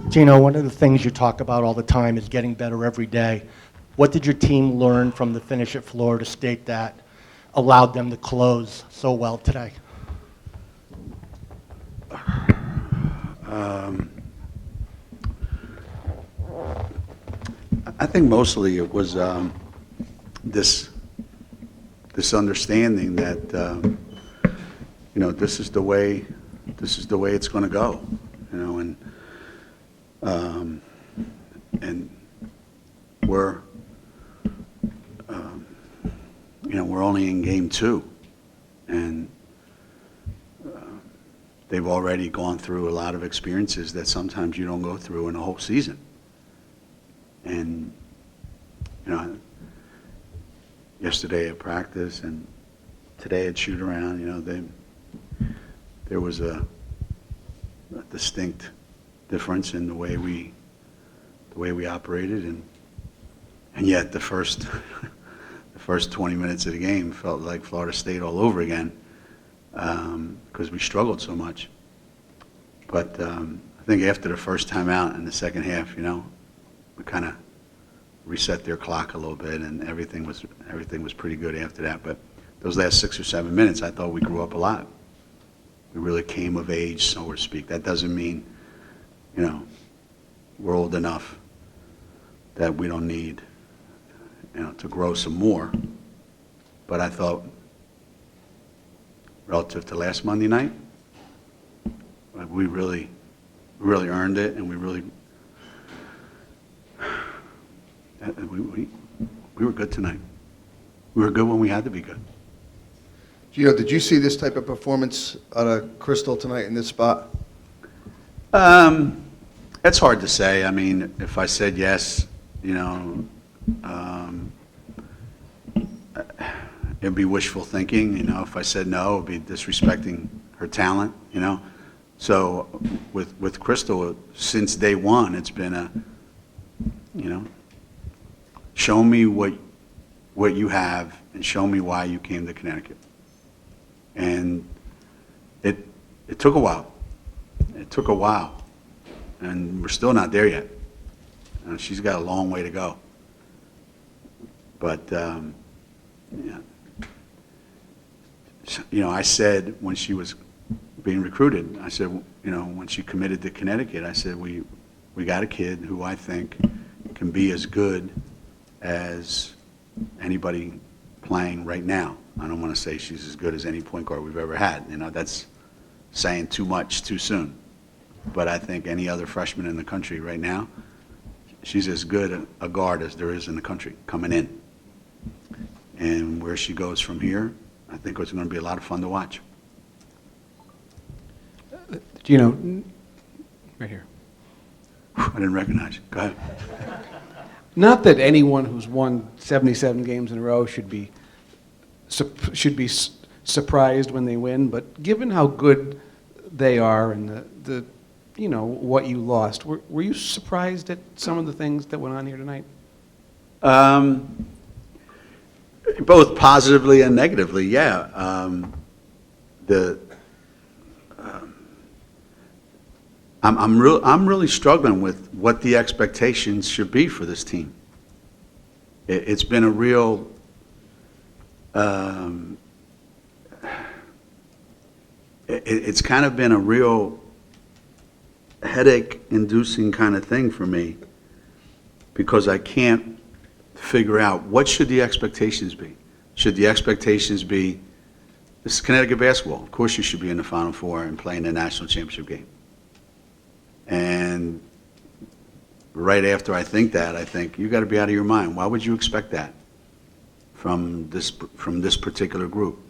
Geno, one of the things you talk about all the time is getting better every day. What did your team learn from the finish at Florida State that allowed them to close so well today? I think mostly it was this understanding that this is the way it's going to go, and we're we're only in game 2, and they've already gone through a lot of experiences that sometimes you don't go through in a whole season. And yesterday at practice and today at shoot around, there was a distinct difference in the way we operated, and yet the first 20 minutes of the game felt like Florida State all over again, because we struggled so much. But I think after the first time out in the second half, we kind of reset their clock a little bit, and everything was pretty good after that. But those last 6 or 7 minutes, I thought we grew up a lot. We really came of age, so to speak. That doesn't mean, we're old enough that we don't need, to grow some more. But I thought, relative to last Monday night, we really earned it, and we were good tonight. We were good when we had to be good. Geno, did you see this type of performance out of Crystal tonight in this spot? That's hard to say. I mean, if I said yes, it'd be wishful thinking. If I said no, it'd be disrespecting her talent. So with Crystal, since day one, it's been show me what you have and show me why you came to Connecticut. And it took a while. It took a while, and we're still not there yet. She's got a long way to go. But I said when she was being recruited, I said, when she committed to Connecticut, I said we got a kid who I think can be as good as anybody playing right now. I don't want to say she's as good as any point guard we've ever had. That's saying too much too soon. But I think any other freshman in the country right now, she's as good a guard as there is in the country coming in. And where she goes from here, I think it's going to be a lot of fun to watch. Right here. I didn't recognize you. Go ahead. Not that anyone who's won 77 games in a row should be surprised when they win, but given how good they are and the what you lost, were you surprised at some of the things that went on here tonight? Both positively and negatively, yeah. I'm really struggling with what the expectations should be for this team. It's been a real it's kind of been a real headache-inducing kind of thing for me, because I can't figure out what should the expectations be. Should the expectations be, this is Connecticut basketball, of course you should be in the Final Four and playing the national championship game. And right after I think that, I think, you got to be out of your mind. Why would you expect that from this particular group?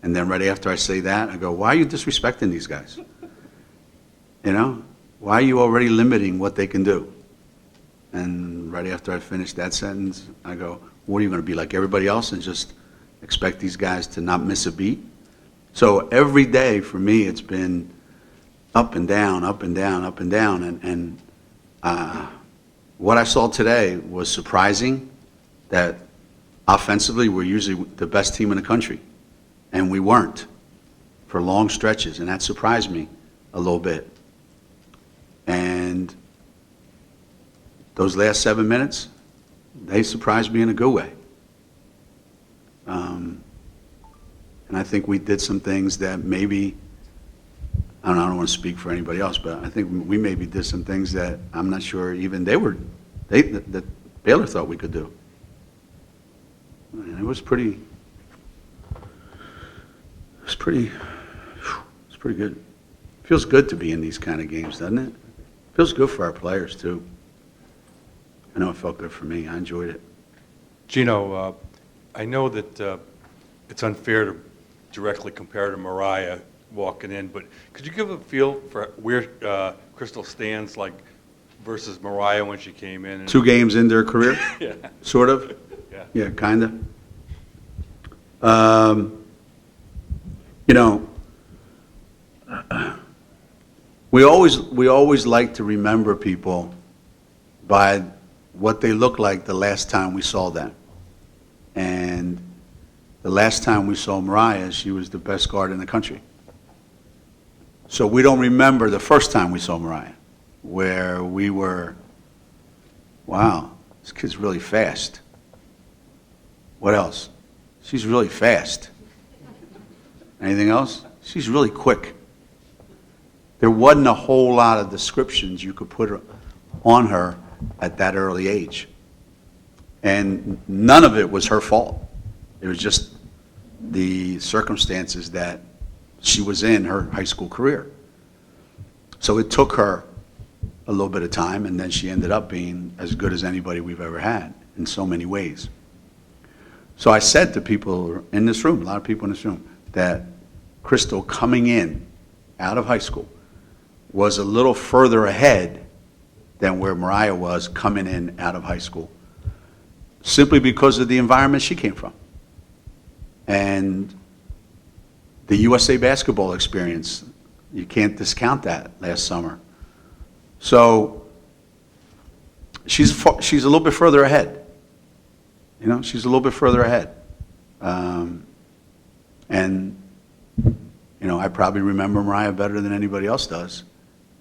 And then right after I say that, I go, why are you disrespecting these guys? Why are you already limiting what they can do? And right after I finish that sentence, I go, what are you going to be like everybody else and just expect these guys to not miss a beat? So every day for me, it's been up and down, up and down, up and down. And what I saw today was surprising, that offensively we're usually the best team in the country. And we weren't for long stretches, and that surprised me a little bit. And those last 7 minutes, they surprised me in a good way. And I think we did some things that maybe, I don't want to speak for anybody else, but I think we maybe did some things that I'm not sure even that Baylor thought we could do. And it was pretty good. Feels good to be in these kind of games, doesn't it? Feels good for our players, too. I know it felt good for me. I enjoyed it. Geno, I know that it's unfair to directly compare to Mariah walking in, but could you give a feel for where Crystal stands, like, versus Mariah when she came in? 2 games in their career? Yeah. Sort of? Yeah. Yeah, kind of. You know, we always like to remember people by what they look like the last time we saw them. And the last time we saw Mariah, she was the best guard in the country. So we don't remember the first time we saw Mariah, where we were, wow, this kid's really fast. What else? She's really fast. Anything else? She's really quick. There wasn't a whole lot of descriptions you could put on her at that early age. And none of it was her fault. It was just the circumstances that she was in her high school career. So it took her a little bit of time, and then she ended up being as good as anybody we've ever had in so many ways. So I said to people in this room, a lot of people in this room, that Crystal coming in out of high school was a little further ahead than where Mariah was coming in out of high school, simply because of the environment she came from. And the USA basketball experience, you can't discount that last summer. So she's a little bit further ahead. You know, she's a little bit further ahead. And, you know, I probably remember Mariah better than anybody else does.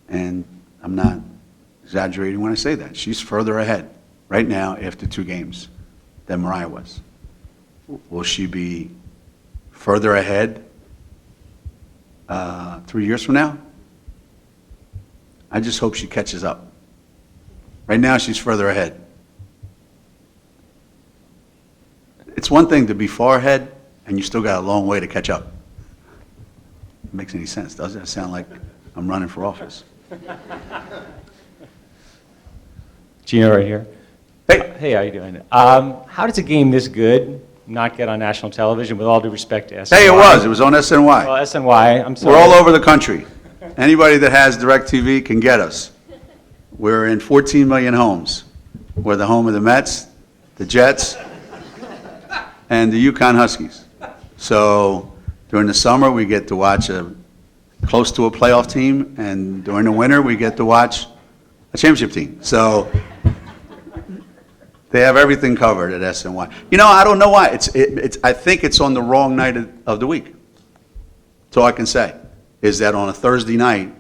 And I'm not exaggerating when I say that. She's further ahead right now after 2 games than Mariah was. Will she be further ahead 3 years from now? I just hope she catches up. Right now, she's further ahead. It's one thing to be far ahead, and you still got a long way to catch up. It makes any sense, does it? It sound like I'm running for office. Geno right here. Hey. Hey, how you doing? How does a game this good not get on national television, with all due respect to SNY? Hey, it was on SNY. Well, SNY, I'm sorry. We're all over the country. Anybody that has DirecTV can get us. We're in 14 million homes. We're the home of the Mets, the Jets, and the UConn Huskies. So during the summer, we get to watch close to a playoff team, and during the winter, we get to watch a championship team. So they have everything covered at SNY. You know, I don't know why. I think it's on the wrong night of the week. That's all I can say, is that on a Thursday night,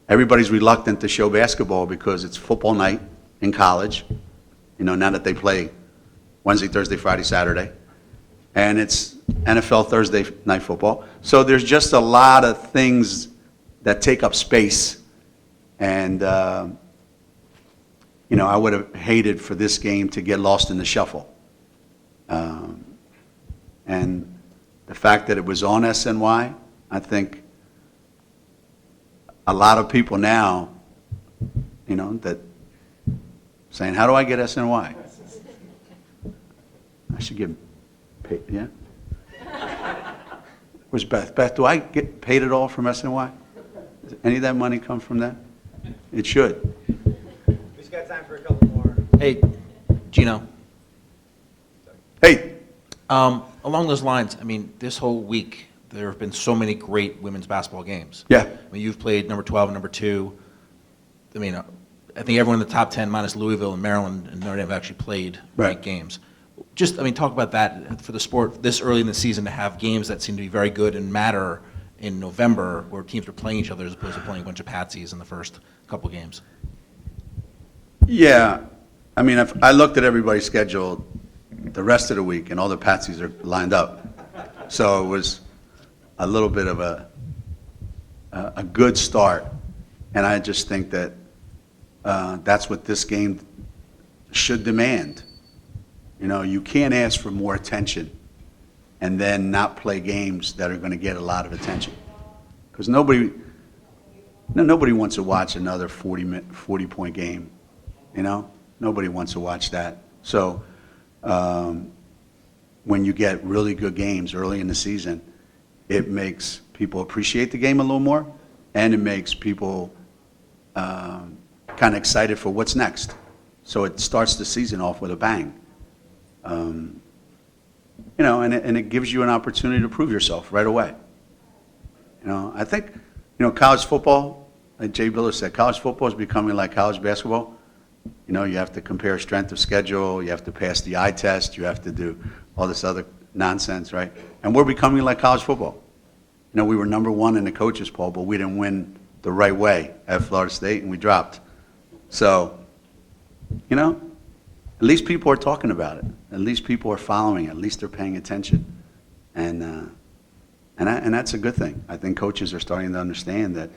everybody's reluctant to show basketball because it's football night in college, you know, now that they play Wednesday, Thursday, Friday, Saturday. And it's NFL Thursday night football. So there's just a lot of things that take up space. And, you know, I would have hated for this game to get lost in the shuffle. And the fact that it was on SNY, I think a lot of people now, you know, that saying, how do I get SNY? I should get paid, yeah? Where's Beth? Beth, do I get paid at all from SNY? Does any of that money come from that? It should. We just got time for a couple more. Hey, Geno. Hey, Along those lines, I mean, this whole week, there have been so many great women's basketball games. yeah. I mean, you've played number 12 and number 2. I mean, I think everyone in the top 10, minus Louisville and Maryland and Notre Dame, have actually played Right. great games. Just, I mean, talk about that for the sport this early in the season, to have games that seem to be very good and matter in November, where teams are playing each other as opposed to playing a bunch of patsies in the first couple games. Yeah, I mean, if I looked at everybody's schedule the rest of the week, and all the Patsies are lined up. So it was a little bit of a good start. And I just think that that's what this game should demand. You know, you can't ask for more attention and then not play games that are going to get a lot of attention. Because nobody wants to watch another 40-point game, you know? Nobody wants to watch that. So when you get really good games early in the season, it makes people appreciate the game a little more, and it makes people kind of excited for what's next. So it starts the season off with a bang. You know, and it gives you an opportunity to prove yourself right away. You know, I think, you know, college football, like Jay Biller said, college football is becoming like college basketball. You know, you have to compare strength of schedule, you have to pass the eye test, you have to do all this other nonsense, right? And we're becoming like college football. You know, we were number 1 in the coaches poll, but we didn't win the right way at Florida State, and we dropped. So, you know, at least people are talking about it. At least people are following it. At least they're paying attention. And that's a good thing. I think coaches are starting to understand that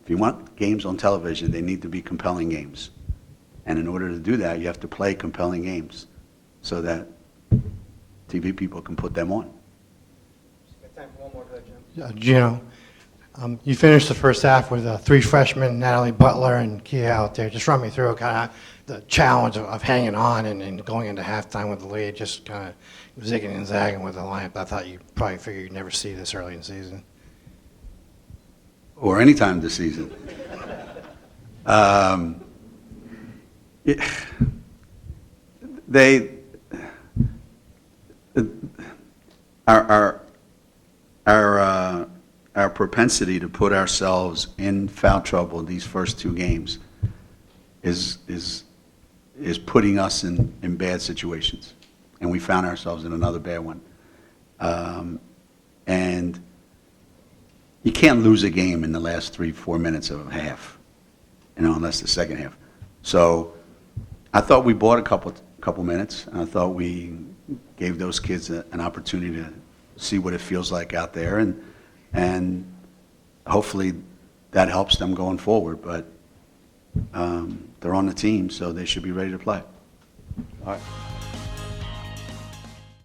if you want games on television, they need to be compelling games. And in order to do that, you have to play compelling games so that TV people can put them on. Geno, you finished the first half with 3 freshmen, Natalie Butler and Kia out there. Just run me through kind of the challenge of hanging on and going into halftime with the lead, just kind of zigging and zagging with the lineup. I thought you probably figured you'd never see this early in the season. Or any time this season. Our propensity to put ourselves in foul trouble these first 2 games is putting us in bad situations, and we found ourselves in another bad one. And you can't lose a game in the last 3-4 minutes of a half, you know, unless the second half. So I thought we bought a couple minutes, and I thought we gave those kids an opportunity to see what it feels like out there, and hopefully that helps them going forward. But they're on the team, so they should be ready to play. All right.